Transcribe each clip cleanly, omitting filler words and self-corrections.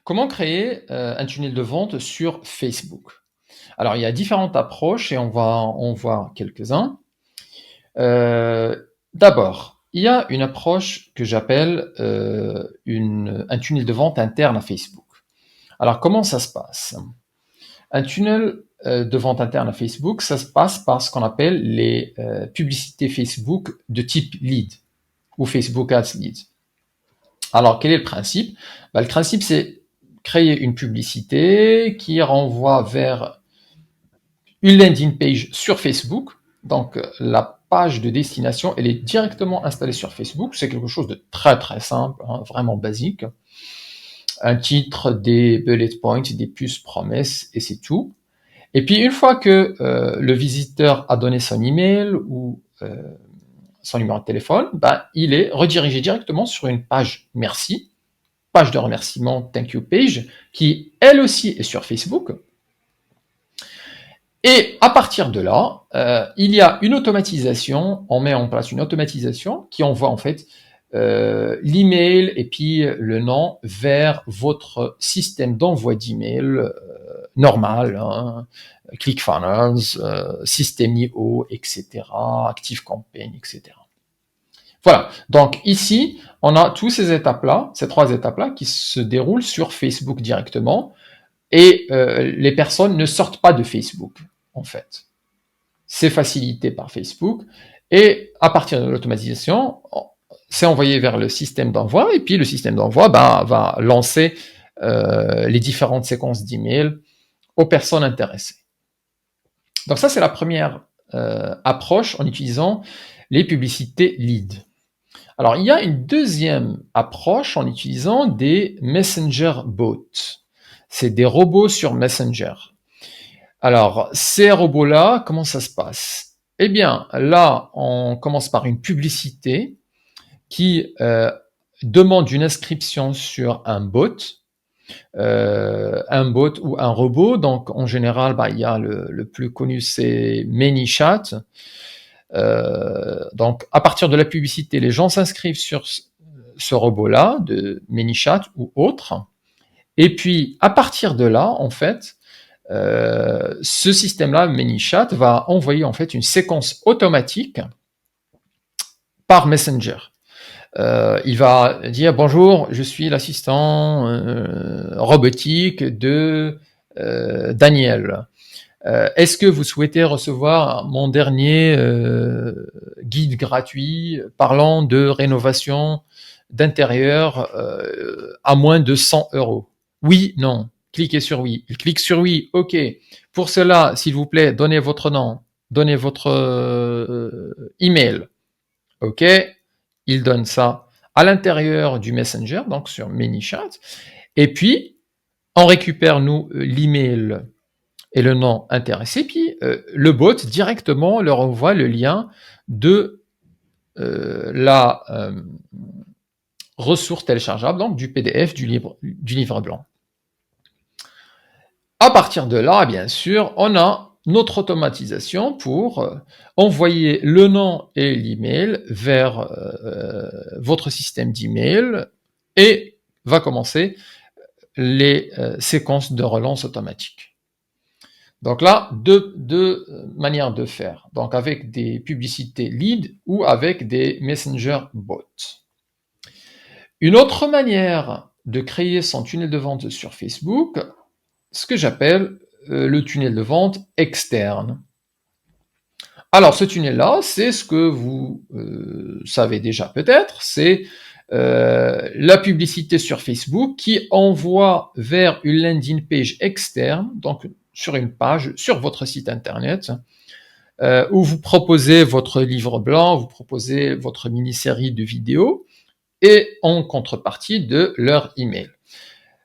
Comment créer un tunnel de vente sur Facebook? Alors, il y a différentes approches et on va en voir quelques-uns. D'abord, il y a une approche que j'appelle un tunnel de vente interne à Facebook. Alors, comment ça se passe? Un tunnel de vente interne à Facebook, ça se passe par ce qu'on appelle les publicités Facebook de type lead ou Facebook Ads Lead. Alors, quel est le principe? Le principe, c'est créer une publicité qui renvoie vers une landing page sur Facebook. Donc, la page de destination, elle est directement installée sur Facebook. C'est quelque chose de très très simple, hein, vraiment basique. Un titre, des bullet points, des puces promesses, et c'est tout. Et puis, une fois que le visiteur a donné son email ou son numéro de téléphone, il est redirigé directement sur une page merci, page de remerciement Thank You Page, qui elle aussi est sur Facebook. Et à partir de là, il y a une automatisation, on met en place une automatisation qui envoie en fait l'email et puis le nom vers votre système d'envoi d'email normal, hein, ClickFunnels, System.io, etc., ActiveCampaign, etc. Voilà, donc ici, on a toutes ces étapes-là, ces trois étapes-là qui se déroulent sur Facebook directement et les personnes ne sortent pas de Facebook, en fait. C'est facilité par Facebook et à partir de l'automatisation, c'est envoyé vers le système d'envoi et puis le système d'envoi va lancer les différentes séquences d'emails aux personnes intéressées. Donc ça, c'est la première approche en utilisant les publicités lead. Alors, il y a une deuxième approche en utilisant des Messenger bots. C'est des robots sur Messenger. Alors, ces robots-là, comment ça se passe? Eh bien, là, on commence par une publicité qui demande une inscription sur un bot ou un robot. Donc, en général, il y a le plus connu, c'est ManyChat. Donc, à partir de la publicité, les gens s'inscrivent sur ce robot-là, de ManyChat ou autre. Et puis, à partir de là, en fait, ce système-là, ManyChat, va envoyer en fait une séquence automatique par Messenger. Il va dire bonjour, je suis l'assistant robotique de Daniel. Est-ce que vous souhaitez recevoir mon dernier guide gratuit parlant de rénovation d'intérieur à moins de 100 euros? Oui, non. Cliquez sur oui. Il clique sur oui. OK. Pour cela, s'il vous plaît, donnez votre nom, donnez votre email. OK. Il donne ça à l'intérieur du Messenger, donc sur ManyChat. Et puis, on récupère, nous, l'email et le nom intéressé, puis le bot directement leur envoie le lien de la ressource téléchargeable, donc du PDF du livre blanc. À partir de là, bien sûr, on a notre automatisation pour envoyer le nom et l'email vers votre système d'email et va commencer les séquences de relance automatique. Donc là, deux manières de faire. Donc avec des publicités lead ou avec des messenger bots. Une autre manière de créer son tunnel de vente sur Facebook, ce que j'appelle le tunnel de vente externe. Alors ce tunnel-là, c'est ce que vous savez déjà peut-être, c'est la publicité sur Facebook qui envoie vers une landing page externe, donc sur une page, sur votre site internet, où vous proposez votre livre blanc, vous proposez votre mini-série de vidéos, et en contrepartie de leur email.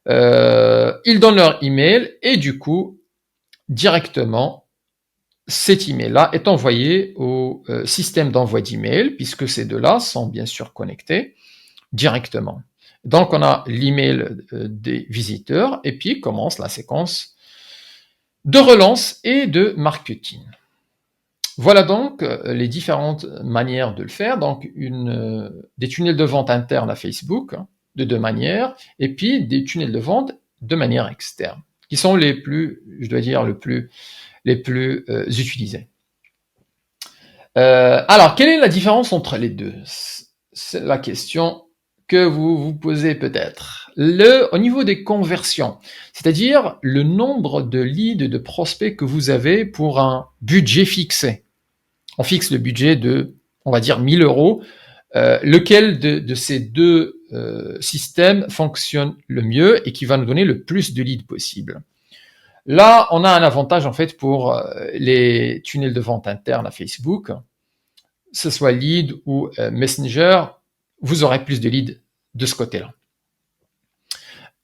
Ils donnent leur email, et du coup, directement, cet email-là est envoyé au système d'envoi d'email, puisque ces deux-là sont bien sûr connectés directement. Donc, on a l'email des visiteurs, et puis commence la séquence de relance et de marketing. Voilà donc les différentes manières de le faire. Donc, des tunnels de vente internes à Facebook, de deux manières, et puis des tunnels de vente de manière externe, qui sont les plus, je dois dire, les plus utilisés. Alors, quelle est la différence entre les deux? C'est la question que vous vous posez peut-être. Au niveau des conversions, c'est-à-dire le nombre de leads, de prospects que vous avez pour un budget fixé. On fixe le budget de, on va dire, 1000 euros. Lequel de ces deux systèmes fonctionne le mieux et qui va nous donner le plus de leads possible? Là, on a un avantage en fait pour les tunnels de vente internes à Facebook, que ce soit lead ou Messenger, vous aurez plus de leads de ce côté-là.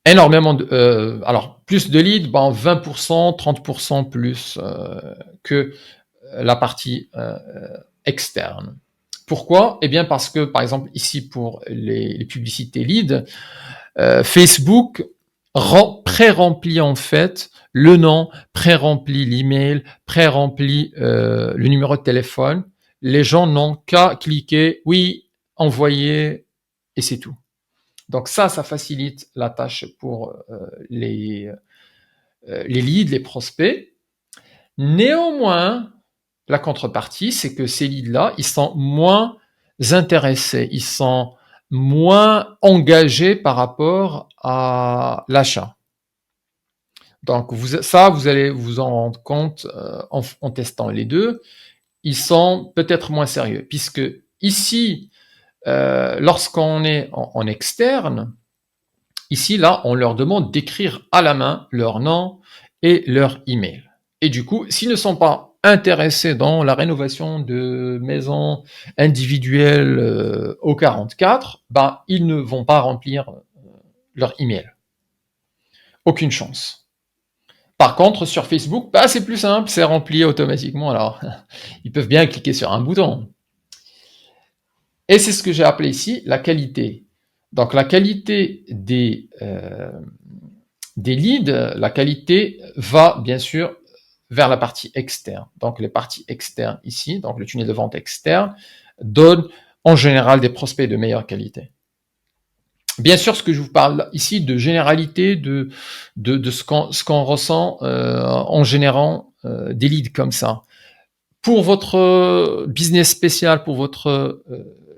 Énormément de, alors plus de leads, 20%, 30% plus que la partie externe. Pourquoi? Eh bien parce que, par exemple, ici pour les publicités lead, Facebook pré-remplit en fait le nom, pré-remplit l'email, pré-remplit le numéro de téléphone. Les gens n'ont qu'à cliquer oui, envoyer, et c'est tout. Donc ça facilite la tâche pour les leads, les prospects. Néanmoins, la contrepartie, c'est que ces leads-là, ils sont moins intéressés, ils sont moins engagés par rapport à l'achat. Donc vous allez vous en rendre compte en testant les deux. Ils sont peut-être moins sérieux, puisque ici, lorsqu'on est en externe, ici, là, on leur demande d'écrire à la main leur nom et leur email. Et du coup, s'ils ne sont pas intéressés dans la rénovation de maisons individuelles au 44, ils ne vont pas remplir leur email. Aucune chance. Par contre, sur Facebook, c'est plus simple, c'est rempli automatiquement. Alors, ils peuvent bien cliquer sur un bouton. Et c'est ce que j'ai appelé ici la qualité. Donc, la qualité des leads, la qualité va bien sûr vers la partie externe. Donc, les parties externes ici, donc le tunnel de vente externe, donne en général des prospects de meilleure qualité. Bien sûr, ce que je vous parle ici de généralité, de ce qu'on ressent en générant des leads comme ça. Pour votre business spécial, pour votre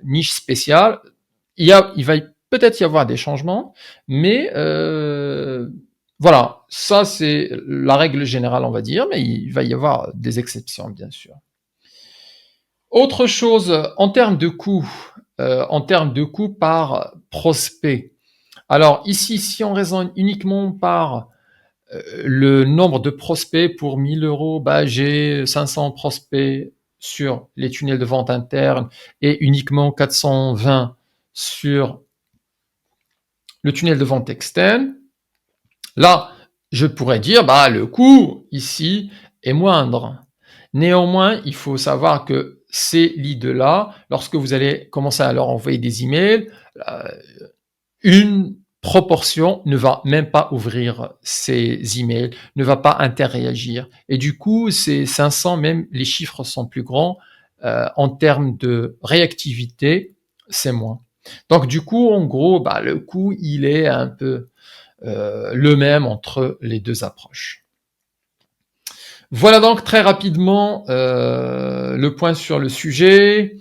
niche spéciale, il va peut-être y avoir des changements, mais voilà, ça c'est la règle générale, on va dire, mais il va y avoir des exceptions, bien sûr. Autre chose, en termes de coûts par prospect. Alors ici, si on raisonne uniquement par le nombre de prospects pour 1000 euros, j'ai 500 prospects sur les tunnels de vente interne et uniquement 420 sur le tunnel de vente externe. Là, je pourrais dire, le coût ici est moindre. Néanmoins, il faut savoir que ces leads-là, lorsque vous allez commencer à leur envoyer des emails, une proportion ne va même pas ouvrir ces emails, ne va pas interréagir. Et du coup, ces 500, même les chiffres sont plus grands. En termes de réactivité, c'est moins. Donc du coup, en gros, le coût, il est un peu le même entre les deux approches. Voilà donc très rapidement le point sur le sujet.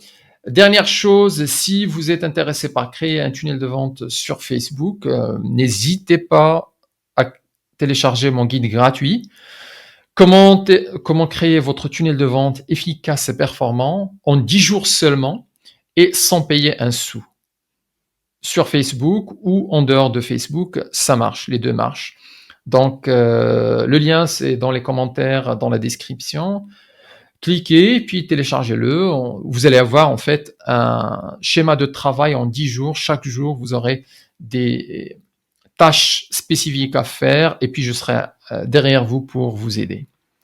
Dernière chose, si vous êtes intéressé par créer un tunnel de vente sur Facebook, n'hésitez pas à télécharger mon guide gratuit. Comment créer votre tunnel de vente efficace et performant en 10 jours seulement et sans payer un sou. Sur Facebook ou en dehors de Facebook, ça marche, les deux marchent. Donc, le lien, c'est dans les commentaires, dans la description. Cliquez, puis téléchargez-le. Vous allez avoir en fait un schéma de travail en 10 jours. Chaque jour, vous aurez des tâches spécifiques à faire et puis je serai derrière vous pour vous aider.